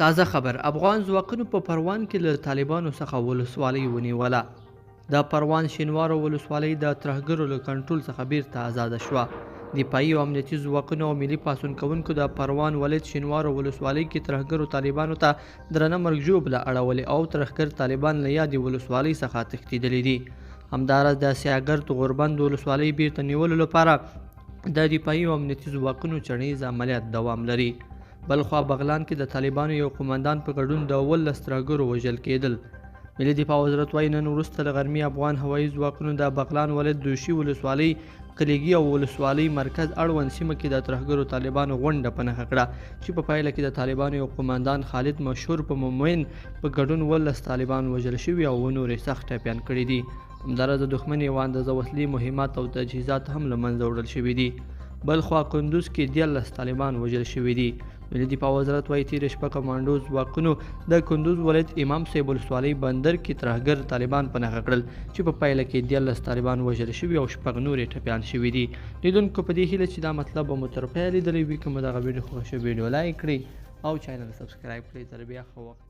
تازه خبر افغان ځواکونو په پروان کې له طالبانو څخه ولسوالۍ ونیوله. د پروان شینوارو ولسوالۍ د ترهګرو له کنټرول څخه بیرته آزاده شوه. دفاعي او امنیتي ځواکونو او ملي پاڅون کوونکو د پروان ولایت شینوارو ولسوالۍ کې ترهګرو طالبانو ته درنه مرګ ژوبله اړولې او ترهګر طالبان له یادې ولسوالۍ څخه تښتېدلي دي. همداراز د سیاګرد غوربند ولسوالۍ بیرته نیولو لپاره د دفاعي او امنیتي ځواکونو چڼیز عملیات دوام لري. بلخوا بغلان کې د طالبانو یو قومندان په ګډون د 18 ترهګرو وژل کېدل. ملي دفاع وزارت وایي نن وروسته له غرمې افغان هوایي ځواکونو د بغلان ولایت دوشي ولسوالۍ قلیګي او ولسوالۍ مرکز اړوند سیمه کې د ترهګرو طالبانو غونډه په نښه کړه چې په پایله کې د طالبانو یو قومندان خالد مشهور په مومن په ګډون 18 طالبان وژل شوي او نورې سخت ټپیان کړي دي. همداراز د دښمن یوه اندازه وسلې مهمات او تجهیزات هم له منځه وړل شوي دي. بلخوا کندوز کې 13 طالبان وژل شوي دي. ملي دفاع وزارت وایي تېره شپه کمانډو ځواکونو د کندوز ولایت امام صاحب ولسوالۍ بندر کې ترهګر طالبان په نښه کړل چې په پایله کې 13 طالبان وژل شوي او 6 نورې ټپیان شوي دي. لیدونکو په دې هیله چې دا مطلب به مو تر پایه لیدلی وي. که مو دغه ویډیو خوښ شوی ویډیو لایک کړئ او چینل سبسکرایب کړئ. تر بیا ښه وخت.